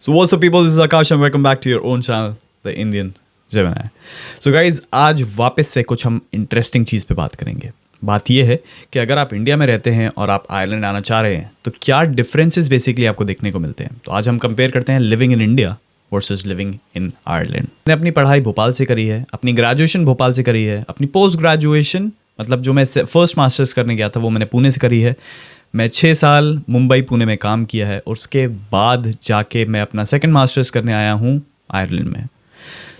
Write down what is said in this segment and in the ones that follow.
So what's up people, this is Akash and welcome back to your own channel, The Indian Gemini. So guys, आज वापस से कुछ हम interesting चीज़ पे बात करेंगे. बात ये है कि अगर आप इंडिया में रहते हैं और आप आयरलैंड आना चाह रहे हैं तो क्या डिफरेंसेस बेसिकली आपको देखने को मिलते हैं. तो आज हम कंपेयर करते हैं living in India versus living in Ireland. मैंने अपनी पढ़ाई भोपाल से करी है, अपनी ग्रेजुएशन भोपाल से करी है, अपनी पोस्ट ग्रेजुएशन मतलब जो मैं फर्स्ट मास्टर्स करने गया था वो मैंने पुणे से करी है. मैं 6 साल मुंबई पुणे में काम किया है और उसके बाद जाके मैं अपना सेकंड मास्टर्स करने आया हूँ आयरलैंड में.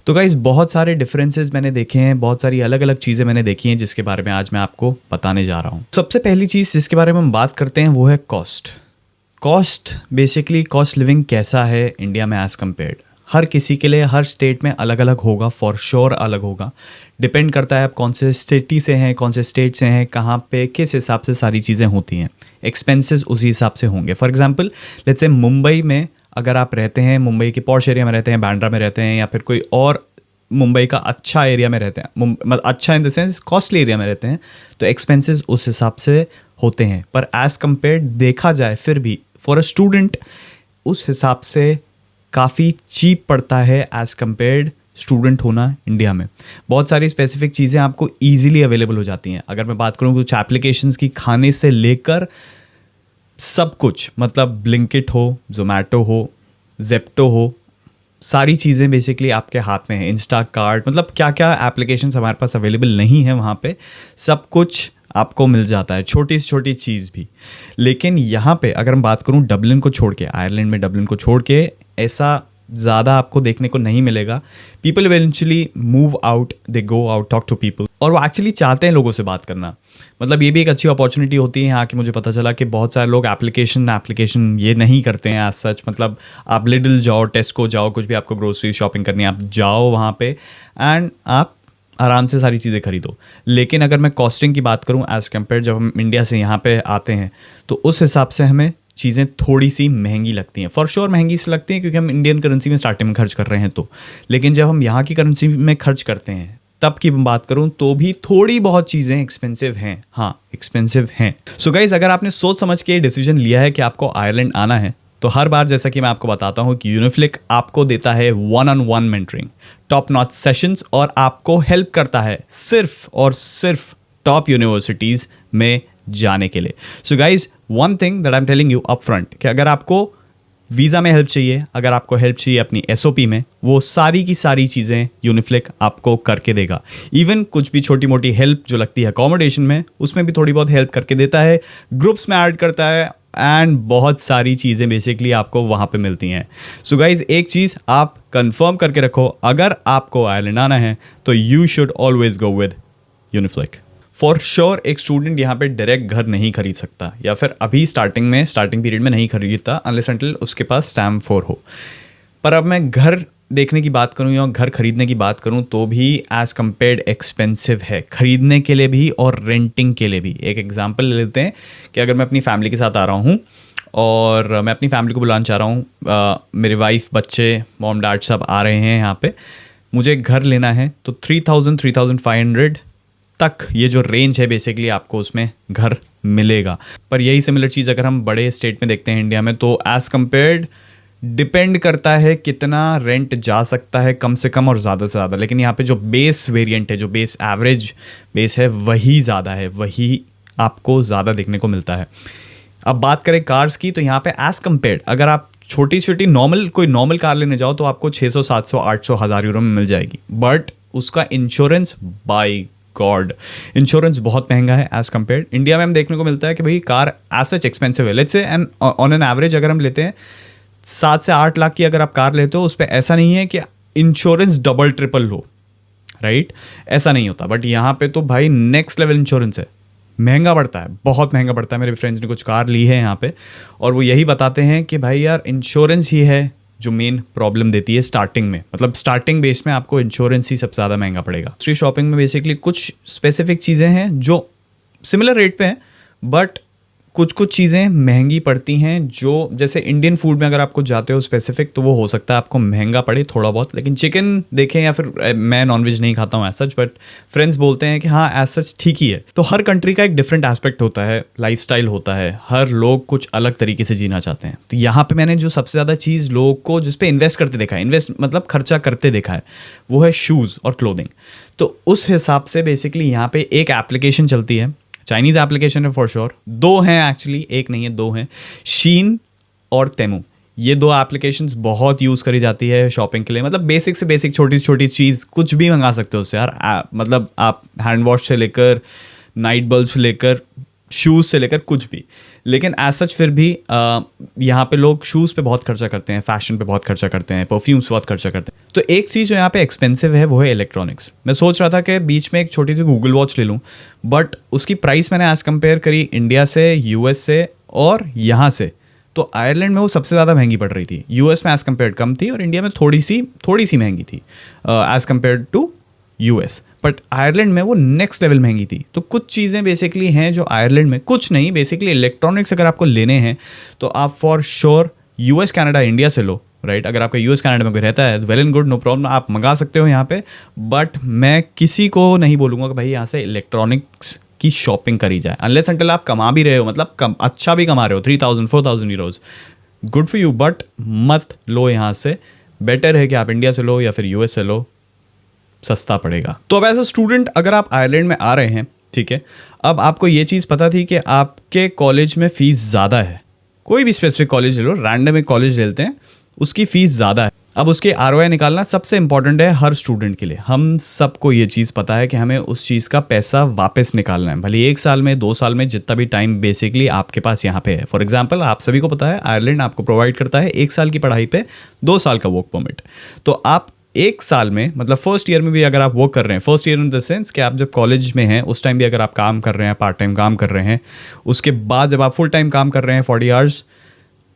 तो गाइस बहुत सारे डिफरेंसेस मैंने देखे हैं, बहुत सारी अलग अलग चीज़ें मैंने देखी हैं जिसके बारे में आज मैं आपको बताने जा रहा हूँ. सबसे पहली चीज़ जिसके बारे में हम बात करते हैं वो है कॉस्ट. बेसिकली कॉस्ट लिविंग कैसा है इंडिया में एज़ कम्पेयर्ड. हर किसी के लिए हर स्टेट में अलग अलग होगा, फॉर श्योर अलग होगा. डिपेंड करता है आप कौन से सिटी से हैं, कौन से स्टेट से हैं, कहाँ पे किस हिसाब से सारी चीज़ें होती हैं. एक्सपेंसेस उसी हिसाब से होंगे. For example let's say Mumbai में अगर आप रहते हैं, मुंबई के पॉश एरिया में रहते हैं, बांद्रा में रहते हैं या फिर कोई और मुंबई का अच्छा एरिया में रहते हैं, मतलब अच्छा in the sense costly area में रहते हैं, तो एक्सपेंसेस उस हिसाब से होते हैं. पर एज़ कम्पेयर्ड देखा जाए फिर भी फॉर अ स्टूडेंट उस हिसाब से काफ़ी चीप पड़ता है एज़ कम्पेयर्ड स्टूडेंट होना इंडिया में. बहुत सारी स्पेसिफिक चीज़ें आपको ईजिली अवेलेबल हो जाती हैं. अगर मैं बात करूँ कुछ एप्लीकेशंस की, खाने से लेकर सब कुछ, मतलब ब्लिंकिट हो, जोमेटो हो, जेप्टो हो, सारी चीज़ें बेसिकली आपके हाथ में हैं. इंस्टाकार्ट, मतलब क्या क्या एप्लीकेशंस हमारे पास अवेलेबल नहीं है वहाँ पे सब कुछ आपको मिल जाता है, छोटी से छोटी चीज़ भी. लेकिन यहाँ पे अगर हम बात करूँ डबलिन को छोड़ के, आयरलैंड में डबलिन को छोड़ के ऐसा ज़्यादा आपको देखने को नहीं मिलेगा. People eventually move out, they go out, talk to people, और वो एक्चुअली चाहते हैं लोगों से बात करना. मतलब ये भी एक अच्छी अपॉर्चुनिटी होती है यहाँ की. मुझे पता चला कि बहुत सारे लोग एप्लीकेशन ये नहीं करते हैं एज सच. मतलब आप लिडल जाओ, टेस्को जाओ, कुछ भी आपको ग्रोसरी शॉपिंग करनी है आप जाओ वहाँ पे एंड आप आराम से सारी चीज़ें खरीदो. लेकिन अगर मैं कॉस्टिंग की बात करूँ एज़ कम्पेयर, जब हम इंडिया से यहाँ पे आते हैं तो उस हिसाब से हमें चीज़ें थोड़ी सी महंगी लगती हैं. फॉर श्योर महंगी इसलिए लगती हैं क्योंकि हम इंडियन करेंसी में स्टार्टिंग में खर्च कर रहे हैं तो. लेकिन जब हम यहाँ की करेंसी में खर्च करते हैं तब की बात करूँ तो भी थोड़ी बहुत चीज़ें एक्सपेंसिव हैं. हाँ, एक्सपेंसिव हैं. सो गाइस, अगर आपने सोच समझ के डिसीजन लिया है कि आपको आयरलैंड आना है तो हर बार जैसा कि मैं आपको बताता हूँ कि यूनिफ्लिक आपको देता है 1-on-1 mentoring, top notch sessions, और आपको हेल्प करता है सिर्फ और सिर्फ टॉप यूनिवर्सिटीज़ में जाने के लिए. So guys, one thing that I am telling you up front कि अगर आपको वीज़ा में हेल्प चाहिए, अगर आपको हेल्प चाहिए अपनी एसओपी में, वो सारी की सारी चीज़ें यूनिफ्लिक आपको करके देगा. इवन कुछ भी छोटी मोटी हेल्प जो लगती है अकोमोडेशन में, उसमें भी थोड़ी बहुत हेल्प करके देता है, ग्रुप्स में ऐड करता है एंड बहुत सारी चीज़ें बेसिकली आपको वहाँ पे मिलती हैं. सो गाइज, एक चीज़ आप कंफर्म करके रखो, अगर आपको आयरलैंड आना है तो you should always go with Uniflick. For sure एक स्टूडेंट यहाँ पे डायरेक्ट घर नहीं खरीद सकता, या फिर अभी स्टार्टिंग पीरियड में नहीं खरीदता अनलेस अनटिल उसके पास स्टैम्प 4 हो. पर अब मैं घर देखने की बात करूँ या घर खरीदने की बात करूँ तो भी एज़ कम्पेयर्ड एक्सपेंसिव है, खरीदने के लिए भी और रेंटिंग के लिए भी. एक एग्जांपल ले लेते हैं कि अगर मैं अपनी फैमिली के साथ आ रहा हूँ और मैं अपनी फैमिली को बुलाना चाह रहा हूँ, मेरी वाइफ, बच्चे, मॉम डैड सब आ रहे हैं यहाँ पे, मुझे घर लेना है तो 3,000-3,500 तक ये जो रेंज है बेसिकली आपको उसमें घर मिलेगा. पर यही सिमिलर चीज़ अगर हम बड़े स्टेट में देखते हैं इंडिया में तो एज़ कम्पेयर्ड डिपेंड करता है कितना रेंट जा सकता है, कम से कम और ज़्यादा से ज़्यादा. लेकिन यहाँ पे जो बेस वेरिएंट है, जो बेस एवरेज बेस है, वही ज़्यादा है, वही आपको ज़्यादा देखने को मिलता है. अब बात करें कार्स की तो यहाँ पे एज़ कम्पेयर्ड अगर आप छोटी छोटी कोई नॉर्मल कार लेने जाओ तो आपको 600, 700, 800, 1000 यूरो में मिल जाएगी. बट उसका इंश्योरेंस, बाई गॉड, इंश्योरेंस बहुत महंगा है एज़ कम्पेयर्ड. इंडिया में हम देखने को मिलता है कि भाई कार एज सच एक्सपेंसिव है. Let's say and on an average अगर हम लेते हैं 7 से 8 लाख की अगर आप कार लेते हो, उस पर ऐसा नहीं है कि इंश्योरेंस डबल ट्रिपल हो, राइट? ऐसा नहीं होता. बट यहाँ पे तो भाई नेक्स्ट लेवल इंश्योरेंस है, महंगा पड़ता है, बहुत महंगा पड़ता है. मेरे फ्रेंड्स ने कुछ कार ली है यहाँ पे और वो यही बताते हैं कि भाई यार इंश्योरेंस ही है जो मेन प्रॉब्लम देती है स्टार्टिंग में. मतलब स्टार्टिंग बेस में आपको इंश्योरेंस ही सबसे ज़्यादा महंगा पड़ेगा. स्ट्रीट शॉपिंग में बेसिकली कुछ स्पेसिफिक चीज़ें हैं जो सिमिलर रेट पे हैं बट कुछ कुछ चीज़ें महंगी पड़ती हैं, जो जैसे इंडियन फूड में अगर आप कुछ जाते हो स्पेसिफिक तो वो हो सकता है आपको महंगा पड़े थोड़ा बहुत, लेकिन चिकन देखें या फिर मैं नॉनवेज नहीं खाता हूँ एज सच, बट फ्रेंड्स बोलते हैं कि हाँ एज सच ठीक ही है। तो हर कंट्री का एक डिफरेंट एस्पेक्ट होता है, लाइफस्टाइल होता है, हर लोग कुछ अलग तरीके से जीना चाहते हैं। तो यहाँ पे मैंने जो सबसे ज़्यादा चीज़ लोगों को जिस पे इन्वेस्ट करते देखा है, इन्वेस्ट मतलब खर्चा करते देखा है, वो है शूज़ और क्लोथिंग। तो उस हिसाब से बेसिकली यहाँ पे एक एप्लीकेशन चलती है, चाइनीज़ एप्लीकेशन है फॉर श्योर, दो हैं एक्चुअली, एक नहीं है दो हैं, शीन और तेमू। ये दो एप्लीकेशंस बहुत यूज़ करी जाती है शॉपिंग के लिए। मतलब बेसिक से बेसिक छोटी छोटी चीज़ कुछ भी मंगा सकते हो उससे यार। मतलब आप हैंड वॉश से लेकर नाइट बल्ब से लेकर शूज़ से लेकर कुछ भी। लेकिन एज सच फिर भी यहाँ पे लोग शूज़ पे बहुत खर्चा करते हैं, फैशन पे बहुत खर्चा करते हैं, परफ्यूम्स बहुत खर्चा करते हैं। तो एक चीज़ जो यहाँ पे एक्सपेंसिव है वो है इलेक्ट्रॉनिक्स। मैं सोच रहा था कि बीच में एक छोटी सी गूगल वॉच ले लूँ, बट उसकी प्राइस मैंने एज़ कम्पेयर करी इंडिया से, यूएस से और यहाँ से, तो आयरलैंड में वो सबसे ज़्यादा महंगी पड़ रही थी। यूएस में एज़ कम्पेयर कम थी और इंडिया में थोड़ी सी महंगी थी as compare to US, but Ireland में वो नेक्स्ट लेवल महंगी थी। तो कुछ चीज़ें बेसिकली हैं जो आयरलैंड में, कुछ नहीं बेसिकली इलेक्ट्रॉनिक्स अगर आपको लेने हैं तो आप for sure US Canada India से लो, राइट। अगर आपका यूएस कनाडा में कोई रहता है well and good, no problem, आप मंगा सकते हो यहाँ पे। बट मैं किसी को नहीं बोलूँगा कि भाई यहाँ से इलेक्ट्रॉनिक्स की शॉपिंग करी जाए, अनलेस अंटिल आप कमा भी रहे हो, मतलब अच्छा भी कमा रहे हो, 3000-4000 euros, good for you, but मत लो यहाँ से। बेटर है कि आप इंडिया से लो या फिर यूएस से लो, सस्ता पड़ेगा। तो अब एज अ स्टूडेंट अगर आप आयरलैंड में आ रहे हैं, ठीक है, अब आपको ये चीज़ पता थी कि आपके कॉलेज में फ़ीस ज़्यादा है, कोई भी स्पेसिफिक कॉलेज ले लो, रैंडम एक कॉलेज लेते हैं, उसकी फ़ीस ज़्यादा है। अब उसके ROI निकालना सबसे इंपॉर्टेंट है हर स्टूडेंट के लिए। हम सबको ये चीज़ पता है कि हमें उस चीज़ का पैसा वापस निकालना है, भले 1 साल में 2 साल में, जितना भी टाइम बेसिकली आपके पास यहाँ पे है। फॉर एग्जांपल आप सभी को पता है आयरलैंड आपको प्रोवाइड करता है 1 साल की पढ़ाई पे 2 साल का वर्क परमिट। तो आप 1 साल में, मतलब फर्स्ट ईयर में भी अगर आप वर्क कर रहे हैं, first year in the sense कि आप जब कॉलेज में हैं उस टाइम भी अगर आप काम कर रहे हैं, पार्ट टाइम काम कर रहे हैं, उसके बाद जब आप फुल टाइम काम कर रहे हैं 40 आवर्स,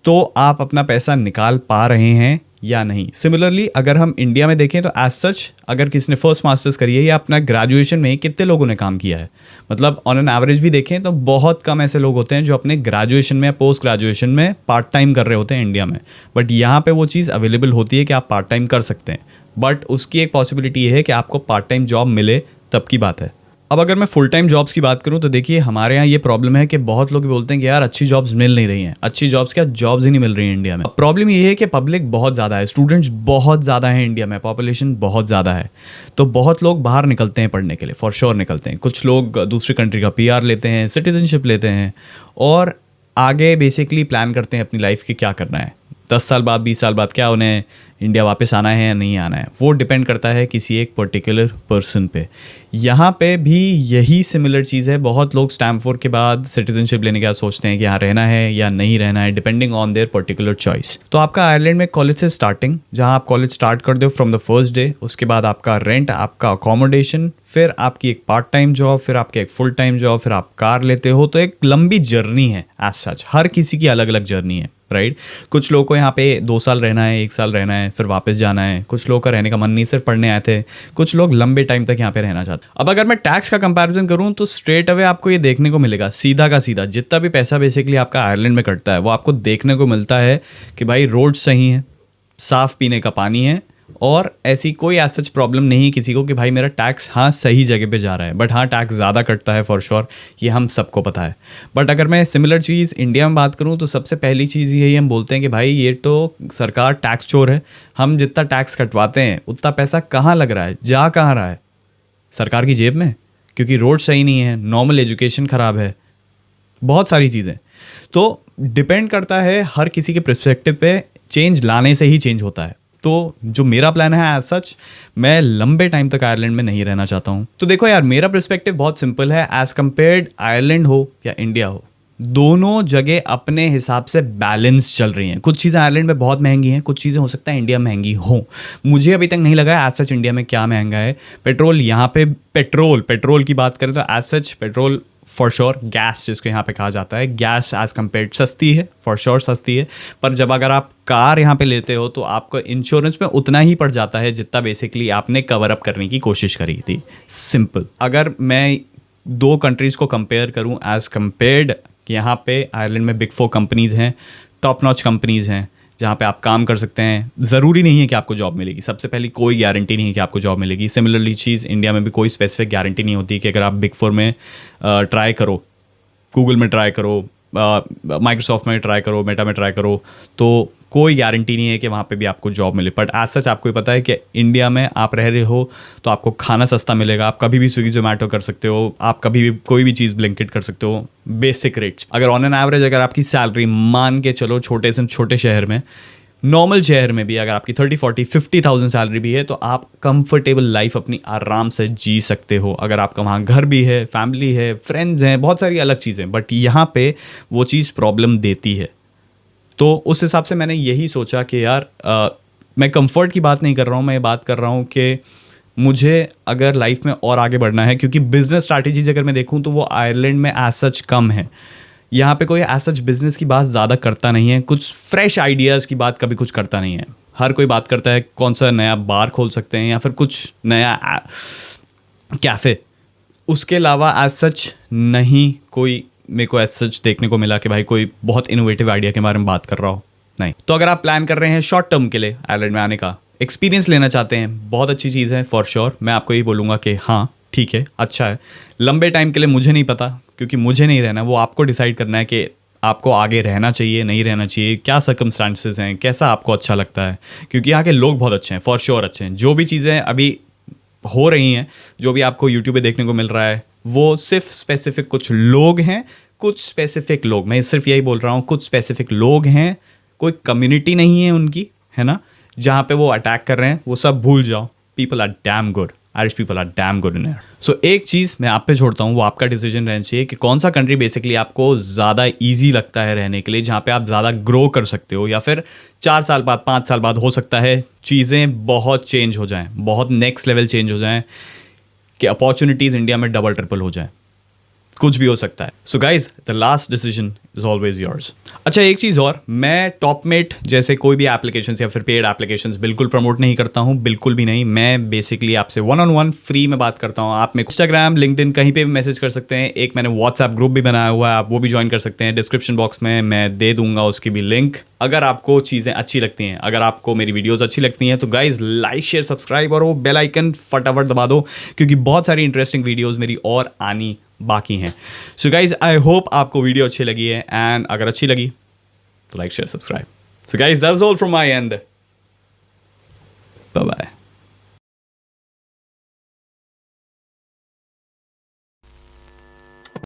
तो आप अपना पैसा निकाल पा रहे हैं या नहीं। सिमिलरली अगर हम इंडिया में देखें तो एज सच अगर किसी ने फर्स्ट मास्टर्स करी है या अपना ग्रेजुएशन में कितने लोगों ने काम किया है, मतलब ऑन एन एवरेज भी देखें तो बहुत कम ऐसे लोग होते हैं जो अपने ग्रेजुएशन में या पोस्ट ग्रेजुएशन में पार्ट टाइम कर रहे होते हैं इंडिया में। बट यहाँ पे वो चीज़ अवेलेबल होती है कि आप पार्ट टाइम कर सकते हैं, बट उसकी एक पॉसिबिलिटी ये है कि आपको पार्ट टाइम जॉब मिले तब की बात है। अब अगर मैं फुल टाइम जॉब्स की बात करूं तो देखिए हमारे यहाँ ये प्रॉब्लम है कि बहुत लोग बोलते हैं कि यार अच्छी जॉब्स मिल नहीं रही हैं, अच्छी जॉब्स क्या, जॉब्स ही नहीं मिल रही हैं इंडिया में। प्रॉब्लम ये है कि पब्लिक बहुत ज़्यादा है, स्टूडेंट्स बहुत ज़्यादा हैं इंडिया में, पॉपुलेशन बहुत ज़्यादा है, तो बहुत लोग बाहर निकलते हैं पढ़ने के लिए, फॉर श्योर निकलते हैं। कुछ लोग दूसरी कंट्री का PR लेते हैं, सिटीजनशिप लेते हैं और आगे बेसिकली प्लान करते हैं अपनी लाइफ की क्या करना है, 10 साल बाद 20 साल बाद क्या उन्हें इंडिया वापस आना है या नहीं आना है। वो डिपेंड करता है किसी एक पर्टिकुलर पर्सन पे। यहाँ पे भी यही सिमिलर चीज़ है, बहुत लोग स्टैम्प 4 के बाद सिटीजनशिप लेने के बाद सोचते हैं कि यहाँ रहना है या नहीं रहना है, depending on their particular choice. तो आपका आयरलैंड में कॉलेज से स्टार्टिंग, जहाँ आप कॉलेज स्टार्ट कर दो फ्रॉम द फर्स्ट डे, उसके बाद आपका रेंट, आपका अकोमोडेशन, फिर आपकी एक पार्ट टाइम जॉब, फिर आपके एक फुल टाइम जॉब, फिर आप कार लेते हो। तो एक लंबी जर्नी है एज सच, हर किसी की अलग अलग जर्नी है, राइट। कुछ लोगों को यहाँ पे 2 साल रहना है, 1 साल रहना है, फिर वापस जाना है। कुछ लोगों का रहने का मन नहीं, सिर्फ पढ़ने आए थे। कुछ लोग लंबे टाइम तक यहाँ पे रहना चाहते हैं। अब अगर मैं टैक्स का कंपैरिजन करूँ तो स्ट्रेट अवे आपको ये देखने को मिलेगा, सीधा का सीधा जितना भी पैसा बेसिकली आपका आयरलैंड में कटता है वो आपको देखने को मिलता है कि भाई रोड सही है, साफ़ पीने का पानी है, और ऐसी कोई ऐसा सच प्रॉब्लम नहीं है किसी को कि भाई मेरा टैक्स हाँ सही जगह पे जा रहा है। बट हाँ टैक्स ज़्यादा कटता है फॉर श्योर, ये हम सबको पता है। बट अगर मैं सिमिलर चीज़ इंडिया में बात करूँ तो सबसे पहली चीज़ यही हम बोलते हैं कि भाई ये तो सरकार टैक्स चोर है, हम जितना टैक्स कटवाते हैं उतना पैसा कहाँ लग रहा है, जा कहाँ रहा है, सरकार की जेब में, क्योंकि रोड सही नहीं है, नॉर्मल एजुकेशन ख़राब है, बहुत सारी चीज़ें। तो डिपेंड करता है हर किसी के पर्सपेक्टिव पे, चेंज लाने से ही चेंज होता है। तो जो मेरा प्लान है एज सच, मैं लंबे टाइम तक आयरलैंड में नहीं रहना चाहता हूँ। तो देखो यार मेरा पर्सपेक्टिव बहुत सिंपल है, एज कम्पेयर्ड आयरलैंड हो या इंडिया हो, दोनों जगह अपने हिसाब से बैलेंस चल रही हैं। कुछ चीज़ें आयरलैंड में बहुत महंगी हैं, कुछ चीज़ें हो सकता है इंडिया में महंगी हो। मुझे अभी तक नहीं लगा एज सच इंडिया में क्या महंगा है। पेट्रोल यहाँ पे, पेट्रोल की बात करें तो as such petrol for sure, gas जिसको यहाँ पे कहा जाता है, गैस एज कम्पेयर्ड सस्ती है, फॉर श्योर सस्ती है। पर जब अगर आप कार यहाँ पे लेते हो तो आपको इंश्योरेंस में उतना ही पड़ जाता है जितना बेसिकली आपने कवर अप करने की कोशिश करी थी। सिंपल। अगर मैं 2 कंट्रीज़ को कंपेयर करूँ एज कम्पेयर्ड कि यहाँ पे आयरलैंड में बिग 4 कंपनीज़ हैं, टॉप नॉच कंपनीज़ हैं जहाँ पे आप काम कर सकते हैं। ज़रूरी नहीं है कि आपको जॉब मिलेगी, सबसे पहली कोई गारंटी नहीं है कि आपको जॉब मिलेगी। सिमिलरली चीज़ इंडिया में भी कोई स्पेसिफिक गारंटी नहीं होती कि अगर आप बिग 4 में ट्राई करो, गूगल में ट्राई करो, माइक्रोसॉफ्ट में ट्राई करो, मेटा में ट्राई करो, तो कोई गारंटी नहीं है कि वहाँ पे भी आपको जॉब मिले। बट एज सच आपको पता है कि इंडिया में आप रह रहे हो तो आपको खाना सस्ता मिलेगा, आप कभी भी स्विगी जोमेटो कर सकते हो, आप कभी भी कोई भी चीज़ ब्लिंकिट कर सकते हो बेसिक रेट्स। अगर ऑन एन एवरेज अगर आपकी सैलरी मान के चलो छोटे से छोटे शहर में, नॉर्मल शहर में भी अगर आपकी 30-40-50,000 सैलरी भी है तो आप कंफर्टेबल लाइफ अपनी आराम से जी सकते हो। अगर आपका वहाँ घर भी है, फैमिली है, फ्रेंड्स हैं, बहुत सारी अलग चीज़ें, बट यहाँ पे वो चीज़ प्रॉब्लम देती है। तो उस हिसाब से मैंने यही सोचा कि यार मैं कंफर्ट की बात नहीं कर रहा हूँ, मैं ये बात कर रहा हूँ कि मुझे अगर लाइफ में और आगे बढ़ना है, क्योंकि बिजनेस स्ट्रैटेजीज अगर मैं देखूँ तो वो आयरलैंड में एज सच कम है। यहाँ पे कोई एज सच बिजनेस की बात ज़्यादा करता नहीं है, कुछ फ्रेश आइडियाज़ की बात कभी कुछ करता नहीं है। हर कोई बात करता है कौन सा नया बार खोल सकते हैं या फिर कुछ नया कैफ़े। उसके अलावा एज सच नहीं कोई मेरे को एज सच देखने को मिला कि भाई कोई बहुत इनोवेटिव आइडिया के बारे में बात कर रहा हो, नहीं। तो अगर आप प्लान कर रहे हैं शॉर्ट टर्म के लिए आयरलैंड में आने का, एक्सपीरियंस लेना चाहते हैं, बहुत अच्छी चीज़ है फॉर श्योर। मैं आपको यही बोलूँगा कि हाँ ठीक है, अच्छा है। लंबे टाइम के लिए मुझे नहीं पता, क्योंकि मुझे नहीं रहना, वो आपको डिसाइड करना है कि आपको आगे रहना चाहिए नहीं रहना चाहिए, क्या सर्कमस्टांसेस हैं, कैसा आपको अच्छा लगता है। क्योंकि यहाँ के लोग बहुत अच्छे हैं, फॉर श्योर अच्छे हैं। जो भी चीज़ें अभी हो रही हैं, जो भी आपको यूट्यूब पे देखने को मिल रहा है, वो सिर्फ स्पेसिफिक कुछ लोग हैं, कुछ स्पेसिफिक लोग, मैं सिर्फ यही बोल रहा हूँ, कुछ स्पेसिफिक लोग हैं, कोई कम्युनिटी नहीं है उनकी, है ना, जहाँ पे वो अटैक कर रहे हैं। वो सब भूल जाओ। People are damn good, Irish people are damn good in here. So एक चीज़ मैं आप पे छोड़ता हूँ, वो आपका डिसीजन रहना चाहिए कि कौन सा कंट्री बेसिकली आपको ज़्यादा ईजी लगता है रहने के लिए, जहाँ पे आप ज़्यादा ग्रो कर सकते हो, या फिर 4 साल बाद 5 साल बाद हो सकता है चीज़ें बहुत चेंज हो जाएं, बहुत नेक्स्ट लेवल चेंज हो जाएं, कि अपॉर्चुनिटीज़ इंडिया में डबल ट्रिपल हो जाएं, कुछ भी हो सकता है। So guys the last decision is always yours. अच्छा एक चीज़ और, मैं टॉपमेट जैसे कोई भी एप्लीकेशंस या फिर पेड एप्लीकेशंस बिल्कुल प्रमोट नहीं करता हूँ, बिल्कुल भी नहीं। मैं बेसिकली आपसे 1-on-1 फ्री में बात करता हूँ। आप मेरे को इंस्टाग्राम, लिंक्डइन कहीं पे भी मैसेज कर सकते हैं। एक मैंने व्हाट्सएप ग्रुप भी बनाया हुआ है, आप वो भी ज्वाइन कर सकते हैं। डिस्क्रिप्शन बॉक्स में मैं दे दूंगा उसकी भी लिंक। अगर आपको चीज़ें अच्छी लगती हैं, अगर आपको मेरी वीडियोज़ अच्छी लगती हैं, तो गाइज लाइक शेयर सब्सक्राइब और वो बेल आइकन फटाफट दबा दो, क्योंकि बहुत सारी इंटरेस्टिंग वीडियोज़ मेरी और आनी बाकी हैं। सो गाइज आई होप आपको वीडियो अच्छी लगी है, एंड अगर अच्छी लगी तो like share subscribe. So guys that's all from my end, bye bye.